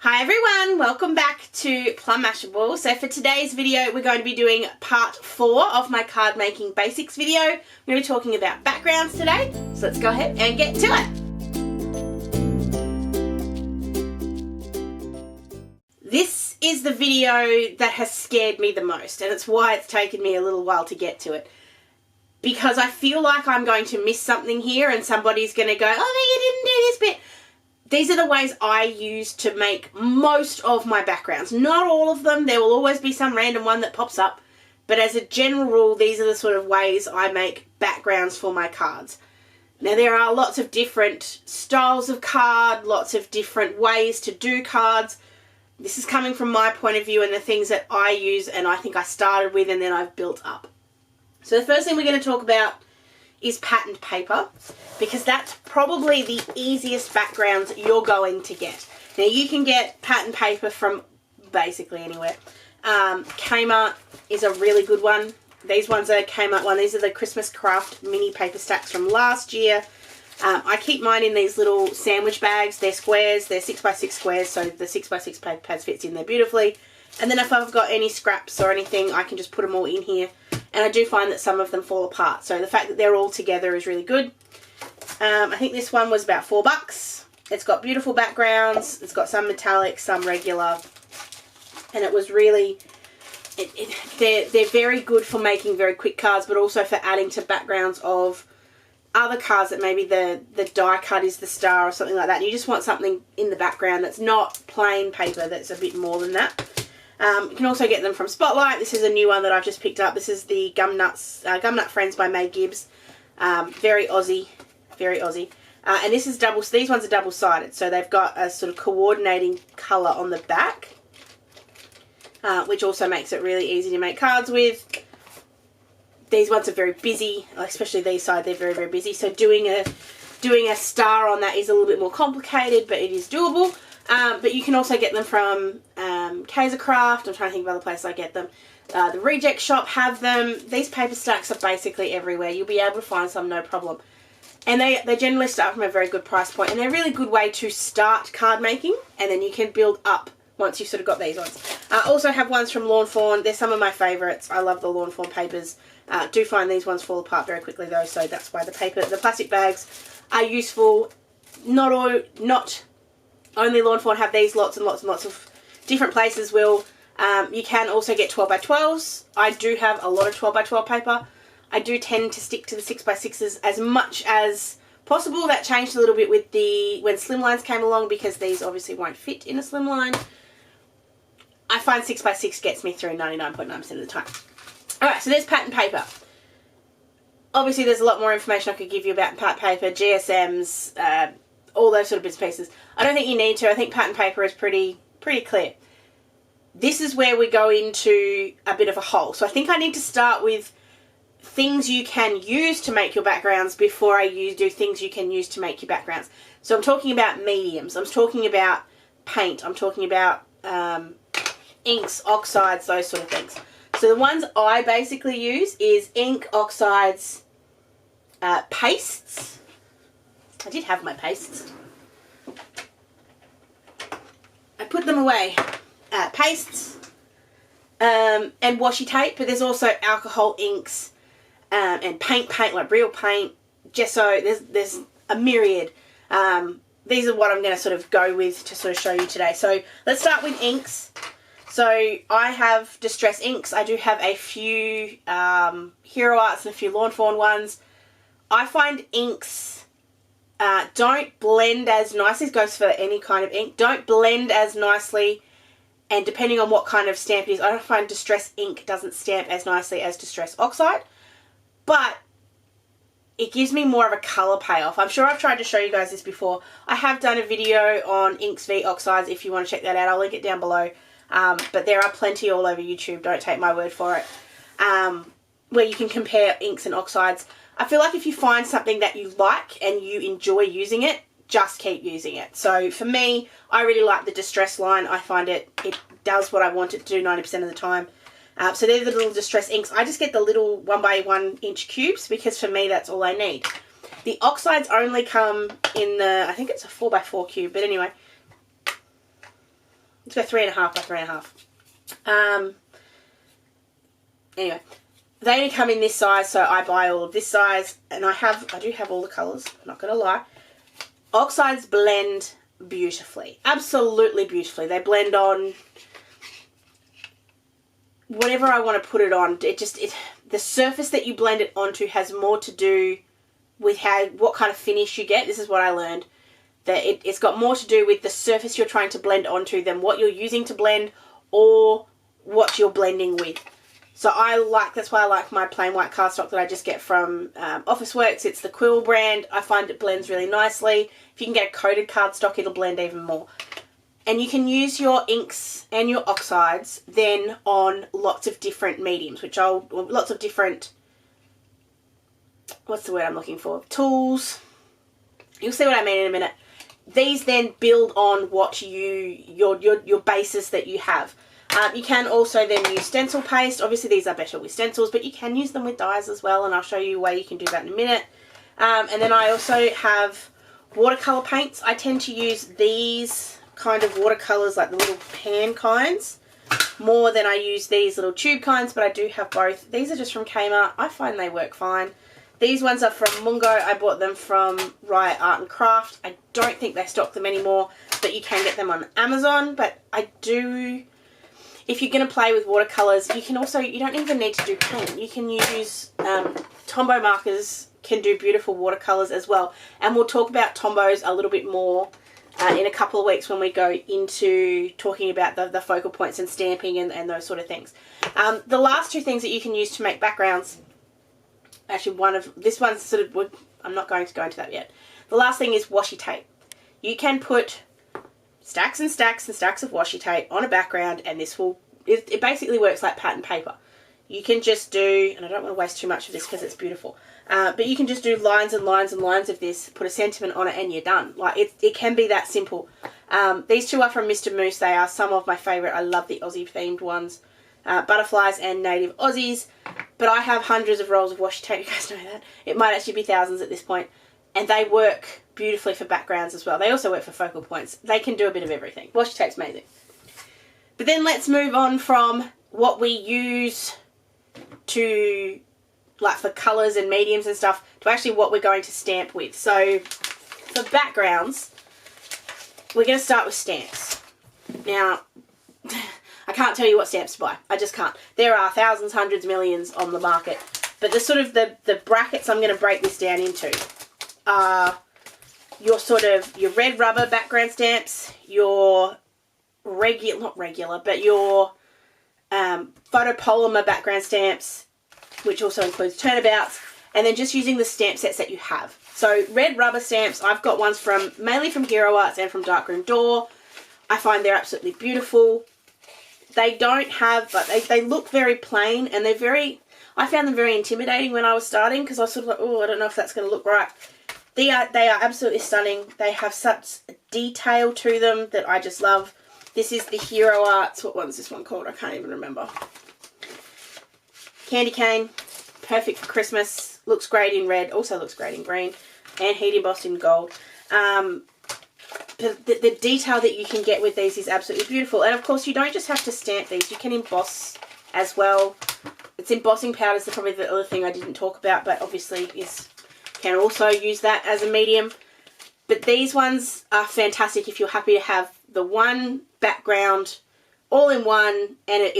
Hi everyone, welcome back to Plum Mashable. So for today's video we're going to be doing part 4 of my card making basics video. I'm going to be talking about backgrounds today, so let's go ahead and get to it. This is the video that has scared me the most, and it's why it's taken me a little while to get to it. Because I feel like I'm going to miss something here and somebody's going to go, oh, you didn't do this bit. These are the ways I use to make most of my backgrounds. Not all of them. There will always be some random one that pops up. But as a general rule, these are the sort of ways I make backgrounds for my cards. Now, there are lots of different styles of card, lots of different ways to do cards. This is coming from my point of view and the things that I use and I think I started with and then I've built up. So the first thing we're going to talk about is patterned paper, because that's probably the easiest backgrounds you're going to get. Now, you can get patterned paper from basically anywhere. Kmart is a really good one. These ones are Kmart one. These are the Christmas Craft mini paper stacks from last year. I keep mine in these little sandwich bags. They're squares. They're 6x6 squares, so the 6x6 paper pads fits in there beautifully. And then if I've got any scraps or anything, I can just put them all in here. And I do find that some of them fall apart. So the fact that they're all together is really good. I think this one was about $4. It's got beautiful backgrounds. It's got some metallic, some regular. And it was really, they're very good for making very quick cards, but also for adding to backgrounds of other cards that maybe the die cut is the star or something like that. And you just want something in the background that's not plain paper, that's a bit more than that. You can also get them from Spotlight. This is a new one that I've just picked up. This is the Gumnut Friends by May Gibbs. Very Aussie, very Aussie. And this is these ones are double-sided, so they've got a sort of coordinating colour on the back, which also makes it really easy to make cards with. These ones are very busy, especially these side. They're very, very busy. So doing a star on that is a little bit more complicated, but it is doable. But you can also get them from Kaiser Craft. I'm trying to think of other places I get them. The Reject Shop have them. These paper stacks are basically everywhere. You'll be able to find some, no problem. And they generally start from a very good price point. And they're a really good way to start card making. And then you can build up once you've sort of got these ones. I also have ones from Lawn Fawn. They're some of my favourites. I love the Lawn Fawn papers. Do find these ones fall apart very quickly though. So that's why the plastic bags are useful. Not only Lawn Fawn have these, lots and lots and lots of different places will. You can also get 12x12s. I do have a lot of 12x12 paper. I do tend to stick to the 6x6s as much as possible. That changed a little bit with when slimlines came along, because these obviously won't fit in a slimline. I find 6x6 gets me through 99.9% of the time. Alright, so there's patterned paper. Obviously there's a lot more information I could give you about patterned paper, GSMs, all those sort of bits and pieces. I don't think you need to. I think pattern paper is pretty clear. This is where we go into a bit of a hole. So I think I need to start with things you can use to make your backgrounds before I do things you can use to make your backgrounds. So I'm talking about mediums. I'm talking about paint. I'm talking about inks, oxides, those sort of things. So the ones I basically use is ink, oxides, pastes. I did have my pastes. I put them away. Pastes and washi tape, but there's also alcohol inks and paint like real paint, gesso. There's a myriad. These are what I'm going to sort of go with to sort of show you today. So let's start with inks. So I have Distress inks. I do have a few Hero Arts and a few Lawn Fawn ones. I find inks don't blend as nicely. This goes for any kind of ink. Don't blend as nicely, and depending on what kind of stamp it is, I don't find Distress ink doesn't stamp as nicely as Distress oxide, but it gives me more of a colour payoff. I'm sure I've tried to show you guys this before. I have done a video on inks v oxides. If you want to check that out, I'll link it down below. But there are plenty all over YouTube, don't take my word for it, where you can compare inks and oxides. I feel like if you find something that you like and you enjoy using it, just keep using it. So for me, I really like the Distress line. I find it does what I want it to do 90% of the time. So they're the little Distress inks. I just get the little 1x1 inch cubes because for me that's all I need. The oxides only come in the, I think it's a 4x4 cube, but anyway. Let's go 3.5 by 3.5. Anyway, they only come in this size, so I buy all of this size, and I do have all the colours, I'm not going to lie. Oxides blend beautifully, absolutely beautifully. They blend on whatever I want to put it on. The surface that you blend it onto has more to do with what kind of finish you get. This is what I learned, that it's got more to do with the surface you're trying to blend onto than what you're using to blend or what you're blending with. So that's why I like my plain white cardstock that I just get from Officeworks. It's the Quill brand. I find it blends really nicely. If you can get a coated cardstock, it'll blend even more. And you can use your inks and your oxides then on lots of different mediums, lots of different, what's the word I'm looking for? Tools. You'll see what I mean in a minute. These then build on what your basis that you have. You can also then use stencil paste. Obviously these are better with stencils, but you can use them with dyes as well, and I'll show you a way you can do that in a minute. And then I also have watercolour paints. I tend to use these kind of watercolours, like the little pan kinds, more than I use these little tube kinds, but I do have both. These are just from Kmart. I find they work fine. These ones are from Mungo. I bought them from Riot Art and Craft. I don't think they stock them anymore, but you can get them on Amazon. But I do, if you're going to play with watercolours, you don't even need to do paint. You can use Tombow markers, can do beautiful watercolours as well. And we'll talk about Tombows a little bit more in a couple of weeks when we go into talking about the focal points and stamping and those sort of things. The last two things that you can use to make backgrounds, actually this one's sort of, I'm not going to go into that yet. The last thing is washi tape. You can put stacks and stacks and stacks of washi tape on a background, and it basically works like pattern paper. You can just do, and I don't want to waste too much of this because it's beautiful, but you can just do lines and lines and lines of this, put a sentiment on it, and you're done. Like, it can be that simple. These two are from Mr. Moose. They are some of my favourite. I love the Aussie themed ones. Butterflies and native Aussies. But I have hundreds of rolls of washi tape. You guys know that. It might actually be thousands at this point. And they work beautifully for backgrounds as well. They also work for focal points. They can do a bit of everything. Washi tape's amazing. But then let's move on from what we use to, like, for colours and mediums and stuff, to actually what we're going to stamp with. So for backgrounds, we're going to start with stamps. Now, I can't tell you what stamps to buy. I just can't. There are thousands, hundreds, millions on the market. But the brackets I'm going to break this down into are your red rubber background stamps, your your photopolymer background stamps, which also includes turnabouts, and then just using the stamp sets that you have. So red rubber stamps, I've got ones mainly from Hero Arts and from Darkroom Door. I find they're absolutely beautiful. They don't have, but they look very plain, and I found them very intimidating when I was starting, because I was sort of like, oh, I don't know if that's going to look right. They are absolutely stunning. They have such detail to them that I just love. This is the Hero Arts, what one's this one called? I can't even remember. Candy cane, perfect for Christmas. Looks great in red, also looks great in green, and heat embossed in gold. The detail that you can get with these is absolutely beautiful. And of course, you don't just have to stamp these, you can emboss as well. It's embossing powders, is probably the other thing I didn't talk about, but obviously can also use that as a medium. But these ones are fantastic if you're happy to have the one background all in one, and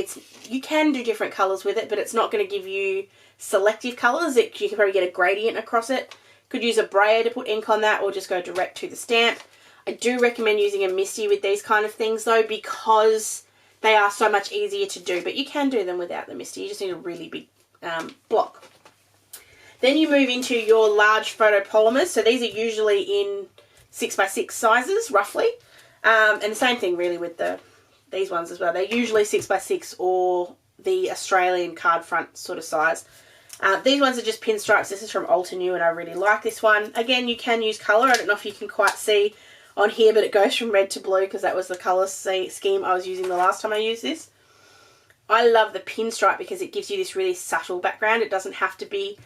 you can do different colours with it, but it's not going to give you selective colours. You can probably get a gradient across it. Could use a brayer to put ink on that, or just go direct to the stamp. I do recommend using a Misty with these kind of things though, because they are so much easier to do, but you can do them without the Misty. You just need a really big block. Then you move into your large photopolymers. So these are usually in 6x6 sizes, roughly. And the same thing really with these ones as well. They're usually 6x6 or the Australian card front sort of size. These ones are just pinstripes. This is from Altenew, and I really like this one. Again, you can use colour. I don't know if you can quite see on here, but it goes from red to blue because that was the colour scheme I was using the last time I used this. I love the pinstripe because it gives you this really subtle background. It doesn't have to be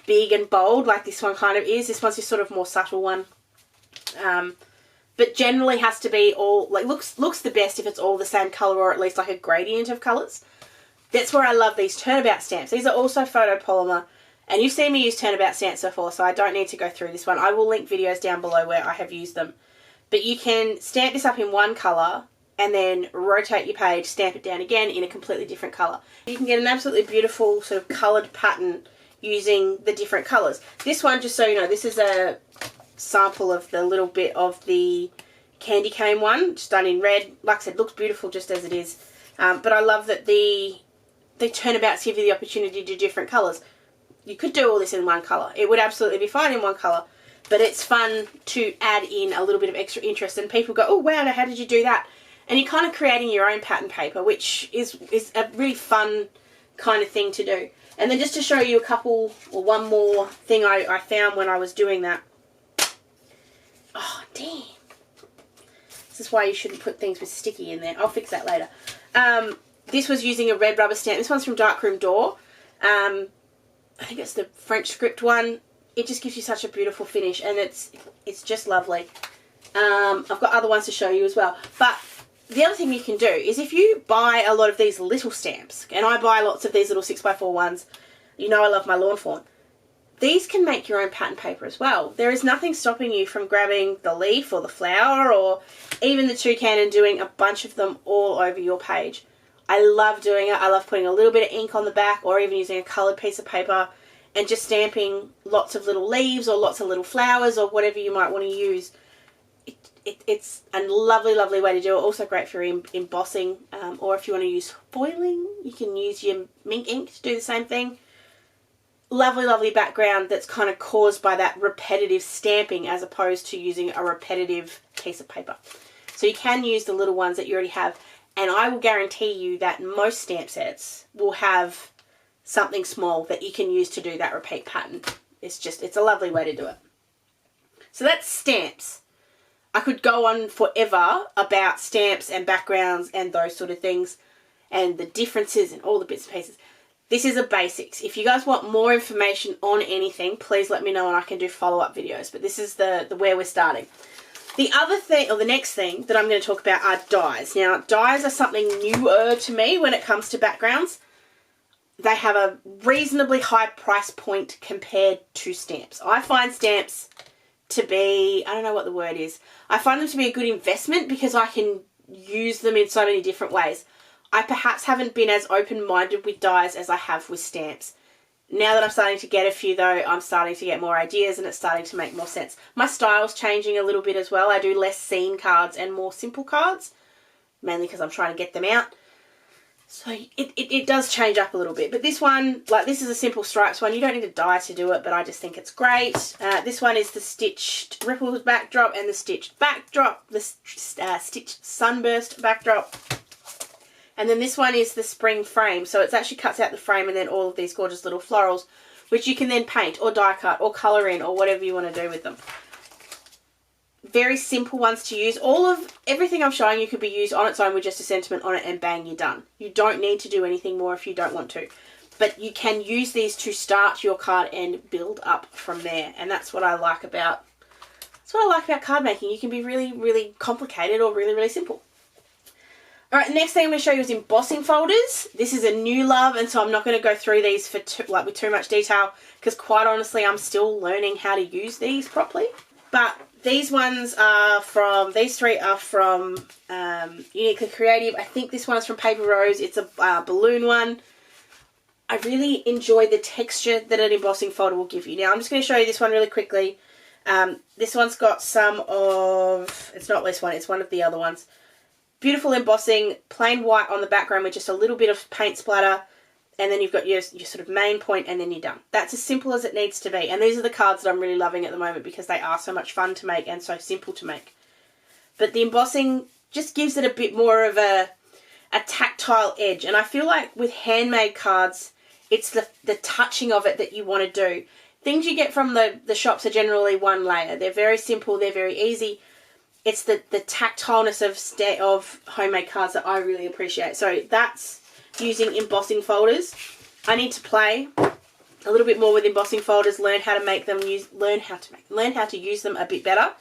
big and bold like this one kind of is. This one's just sort of more subtle one. but generally has to be all, like, looks the best if it's all the same colour or at least like a gradient of colours. That's where I love these turnabout stamps. These are also photopolymer, and you've seen me use turnabout stamps before, so I don't need to go through this one. I will link videos down below where I have used them. But you can stamp this up in one colour and then rotate your page, stamp it down again in a completely different colour. You can get an absolutely beautiful sort of coloured pattern using the different colours. This one, just so you know, this is a sample of the little bit of the candy cane one, just done in red. Like I said, looks beautiful just as it is. But I love that the turnabouts give you the opportunity to do different colours. You could do all this in one colour. It would absolutely be fine in one colour. But it's fun to add in a little bit of extra interest, and people go, oh wow, how did you do that? And you're kind of creating your own pattern paper, which is a really fun kind of thing to do. And then just to show you a couple, or one more thing I found when I was doing that. Oh, damn. This is why you shouldn't put things with sticky in there. I'll fix that later. This was using a red rubber stamp. This one's from Darkroom Door. I think it's the French script one. It just gives you such a beautiful finish, and it's just lovely. I've got other ones to show you as well. But the other thing you can do is if you buy a lot of these little stamps, and I buy lots of these little 6x4 ones, you know I love my lawn fawn. These can make your own pattern paper as well. There is nothing stopping you from grabbing the leaf or the flower or even the toucan and doing a bunch of them all over your page. I love doing it. I love putting a little bit of ink on the back, or even using a coloured piece of paper and just stamping lots of little leaves or lots of little flowers or whatever you might want to use. It's a lovely, lovely way to do it. Also great for embossing, or if you want to use foiling, you can use your mink ink to do the same thing. Lovely, lovely background that's kind of caused by that repetitive stamping as opposed to using a repetitive piece of paper. So you can use the little ones that you already have, and I will guarantee you that most stamp sets will have something small that you can use to do that repeat pattern. It's a lovely way to do it. So that's stamps. I could go on forever about stamps and backgrounds and those sort of things and the differences and all the bits and pieces. This is a basics. If you guys want more information on anything, please let me know and I can do follow-up videos. But this is the where we're starting. The other thing, or the next thing that I'm going to talk about are dies. Now, dies are something newer to me when it comes to backgrounds. They have a reasonably high price point compared to stamps. I find stamps to be, I don't know what the word is, I find them to be a good investment because I can use them in so many different ways. I perhaps haven't been as open-minded with dies as I have with stamps. Now that I'm starting to get a few though, I'm starting to get more ideas and it's starting to make more sense. My style's changing a little bit as well. I do less scene cards and more simple cards, mainly because I'm trying to get them out. So it does change up a little bit. But this one, like this is a simple stripes one. You don't need a die to do it, but I just think it's great. This one is the stitched ripples backdrop and the stitched backdrop, the stitched sunburst backdrop. And then this one is the spring frame. So it actually cuts out the frame and then all of these gorgeous little florals, which you can then paint or die cut or colour in or whatever you want to do with them. Very simple ones to use. Everything I'm showing you could be used on its own with just a sentiment on it and bang, you're done. You don't need to do anything more if you don't want to. But you can use these to start your card and build up from there. And that's what I like about card making. You can be really, really complicated or really, really simple. Alright, next thing I'm going to show you is embossing folders. This is a new love, and so I'm not going to go through these for with too much detail because quite honestly I'm still learning how to use these properly. But these ones are from, these three are from Uniquely Creative. I think this one's from Paper Rose. It's a balloon one. I really enjoy the texture that an embossing folder will give you. Now I'm just going to show you this one really quickly. This one's got some of, it's not this one, it's one of the other ones. Beautiful embossing, plain white on the background with just a little bit of paint splatter, and then you've got your sort of main point and then you're done. That's as simple as it needs to be. And these are the cards that I'm really loving at the moment because they are so much fun to make and so simple to make. But the embossing just gives it a bit more of a tactile edge. And I feel like with handmade cards, it's the touching of it that you want to do. Things you get from the shops are generally one layer. They're very simple, they're very easy. It's the tactileness of homemade cards that I really appreciate. So that's using embossing folders. I need to play a little bit more with embossing folders, learn how to make them, learn how to use them a bit better.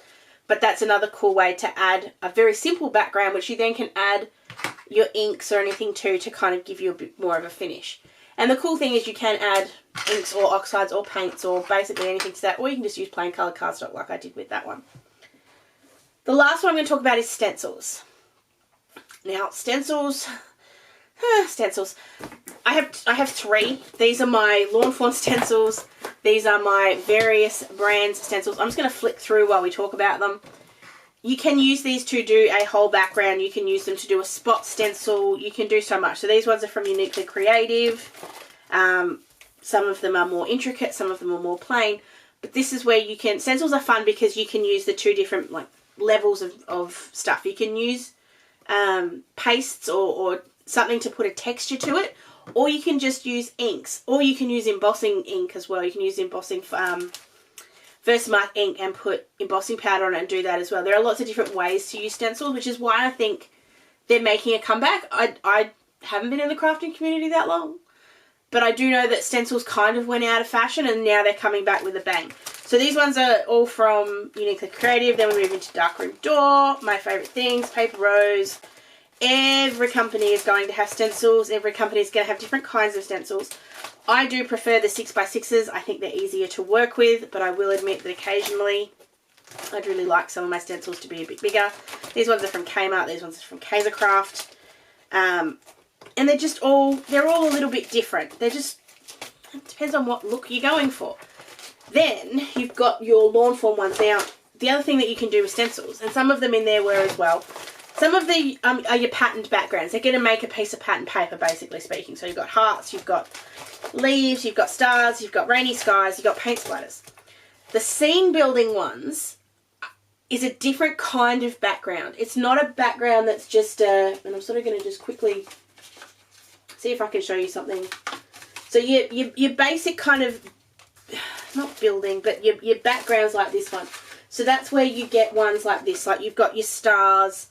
But that's another cool way to add a very simple background, which you then can add your inks or anything to kind of give you a bit more of a finish. And the cool thing is you can add inks or oxides or paints or basically anything to that, or you can just use plain coloured cardstock like I did with that one. The last one I'm going to talk about is stencils. Now, stencils, I have 3. These are my Lawn Fawn stencils. These are my various brands stencils. I'm just going to flick through while we talk about them. You can use these to do a whole background. You can use them to do a spot stencil. You can do so much. So these ones are from Uniquely Creative. Some of them are more intricate. Some of them are more plain. But this is where you can... Stencils are fun because you can use the 2 different levels of stuff. You can use pastes or something to put a texture to it. Or you can just use inks. Or you can use embossing ink as well. You can use embossing... Versamark ink and put embossing powder on it and do that as well. There are lots of different ways to use stencils, which is why I think they're making a comeback. I haven't been in the crafting community that long, but I do know that stencils kind of went out of fashion and now they're coming back with a bang. So these ones are all from Uniquely Creative. Then we move into Darkroom Door, my favourite things, Paper Rose. Every company is going to have stencils. Every company is going to have different kinds of stencils. I do prefer the 6x6s. I think they're easier to work with, but I will admit that occasionally I'd really like some of my stencils to be a bit bigger. These ones are from Kmart. These ones are from Kaisercraft. And they're all a little bit different. It depends on what look you're going for. Then you've got your Lawn Fawn ones. Now, the other thing that you can do with stencils, and some of them in there were as well, some of the are your patterned backgrounds. They're going to make a piece of patterned paper, basically speaking. So you've got hearts, you've got leaves, you've got stars, you've got rainy skies, you've got paint splatters. The scene building ones is a different kind of background. It's not a background that's just and I'm sort of going to just quickly see if I can show you something. So your basic kind of, not building, but your backgrounds like this one. So that's where you get ones like this. Like you've got your stars,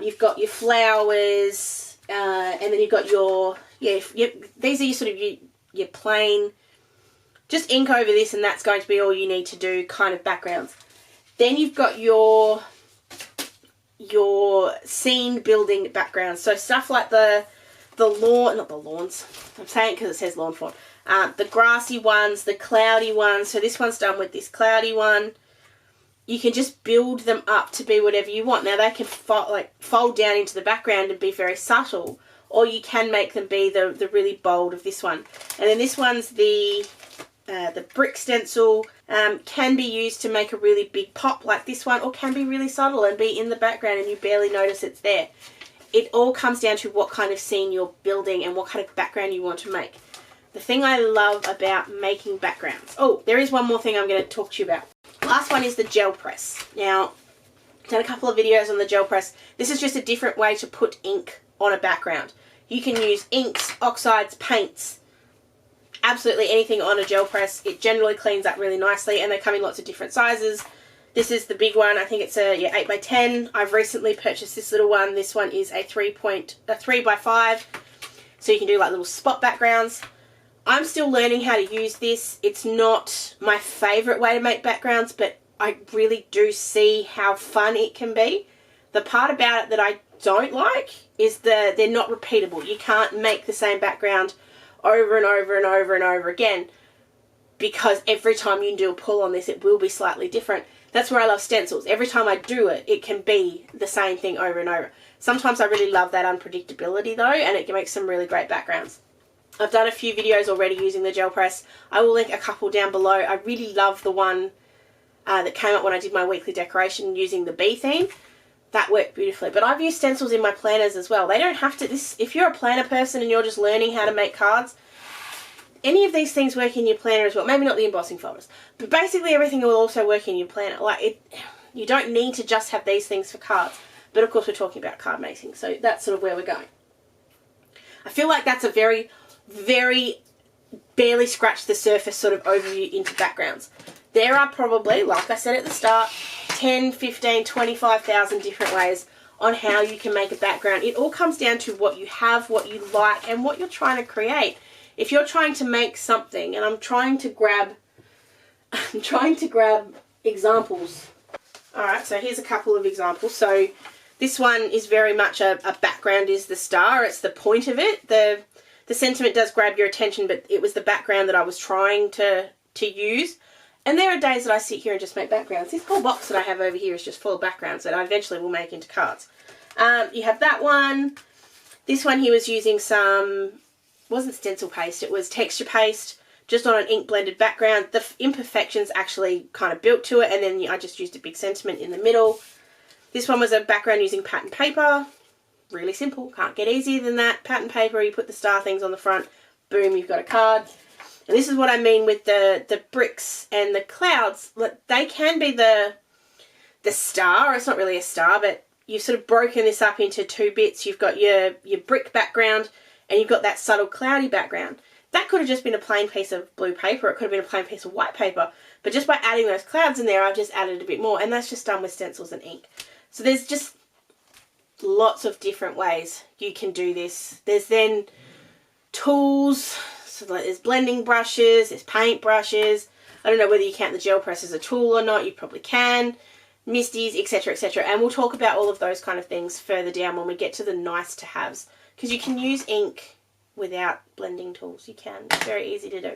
you've got your flowers, and then you've got your, these are your sort of your plain, just ink over this and that's going to be all you need to do kind of backgrounds. Then you've got your scene building backgrounds. So stuff like the lawn, not the lawns, I'm saying it because it says Lawn Fawn. The grassy ones, the cloudy ones. So this one's done with this cloudy one. You can just build them up to be whatever you want. Now they can fold down into the background and be very subtle, or you can make them be the really bold of this one. And then this one's the brick stencil. Can be used to make a really big pop like this one, or can be really subtle and be in the background and you barely notice it's there. It all comes down to what kind of scene you're building and what kind of background you want to make. The thing I love about making backgrounds... Oh, there is one more thing I'm going to talk to you about. Last one is the gel press. Now, I've done a couple of videos on the gel press. This is just a different way to put ink on a background. You can use inks, oxides, paints, absolutely anything on a gel press. It generally cleans up really nicely, and they come in lots of different sizes. This is the big one. I think it's a 8x10. I've recently purchased this little one. This one is a 3x5. So you can do like little spot backgrounds. I'm still learning how to use this. It's not my favourite way to make backgrounds, but I really do see how fun it can be. The part about it that I don't like is they're not repeatable. You can't make the same background over and over and over and over again, because every time you do a pull on this, it will be slightly different. That's where I love stencils. Every time I do it, it can be the same thing over and over. Sometimes I really love that unpredictability though, and it can make some really great backgrounds. I've done a few videos already using the gel press. I will link a couple down below. I really love the one that came up when I did my weekly decoration using the bee theme. That worked beautifully. But I've used stencils in my planners as well. They don't have to... If you're a planner person and you're just learning how to make cards, any of these things work in your planner as well. Maybe not the embossing folders, but basically everything will also work in your planner. You don't need to just have these things for cards. But of course we're talking about card making, so that's sort of where we're going. I feel like that's a very barely scratched the surface sort of overview into backgrounds. There are probably, like I said at the start, 10, 15, 25,000 different ways on how you can make a background. It all comes down to what you have, what you like, and what you're trying to create. If you're trying to make something, and I'm trying to grab examples Alright, so here's a couple of examples. So this one is very much a background is the star. It's the point of it. The sentiment does grab your attention, but it was the background that I was trying to use. And there are days that I sit here and just make backgrounds. This whole box that I have over here is just full of backgrounds that I eventually will make into cards. You have that one. This one he was using some, wasn't stencil paste, it was texture paste, just on an ink blended background. The imperfections actually kind of built to it, and then I just used a big sentiment in the middle. This one was a background using pattern paper. Really simple, can't get easier than that. Pattern paper, you put the star things on the front, boom, you've got a card. And this is what I mean with the bricks and the clouds. They can be the star. It's not really a star, but you've sort of broken this up into two bits. You've got your brick background and you've got that subtle cloudy background. That could have just been a plain piece of blue paper. It could have been a plain piece of white paper. But just by adding those clouds in there, I've just added a bit more. And that's just done with stencils and ink. So there's just lots of different ways you can do this. There's then tools. So there's blending brushes, there's paint brushes. I don't know whether you count the gel press as a tool or not. You probably can. Misties, etc, etc. And we'll talk about all of those kind of things further down when we get to the nice to haves. Because you can use ink without blending tools. You can. It's very easy to do.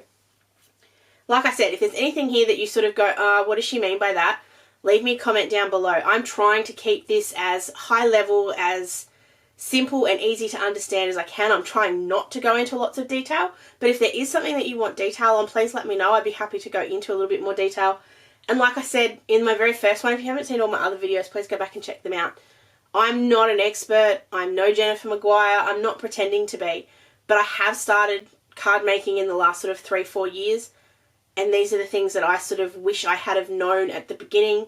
Like I said, if there's anything here that you sort of go, what does she mean by that? Leave me a comment down below. I'm trying to keep this as high level, as simple and easy to understand as I can. I'm trying not to go into lots of detail, but if there is something that you want detail on, please let me know. I'd be happy to go into a little bit more detail. And like I said in my very first one, if you haven't seen all my other videos, please go back and check them out. I'm not an expert. I'm no Jennifer Maguire. I'm not pretending to be, but I have started card making in the last sort of 3-4 years, and these are the things that I sort of wish I had have known at the beginning.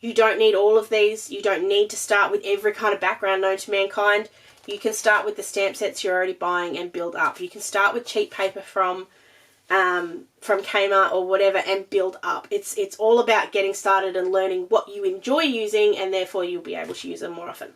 You don't need all of these. You don't need to start with every kind of background known to mankind. You can start with the stamp sets you're already buying and build up. You can start with cheap paper from Kmart or whatever and build up. It's all about getting started and learning what you enjoy using, and therefore you'll be able to use them more often.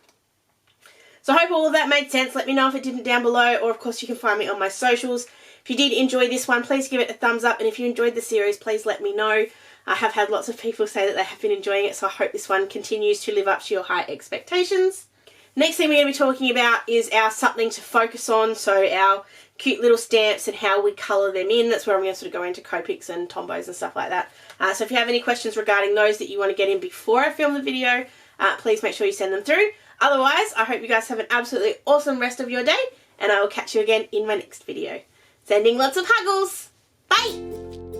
So I hope all of that made sense. Let me know if it didn't down below, or of course you can find me on my socials. If you did enjoy this one, please give it a thumbs up, and if you enjoyed the series, please let me know. I have had lots of people say that they have been enjoying it, so I hope this one continues to live up to your high expectations. Next thing we're going to be talking about is our something to focus on, so our cute little stamps and how we colour them in. That's where I'm going to sort of go into Copics and Tombos and stuff like that. So if you have any questions regarding those that you want to get in before I film the video, please make sure you send them through. Otherwise, I hope you guys have an absolutely awesome rest of your day, and I will catch you again in my next video. Sending lots of huggles. Bye!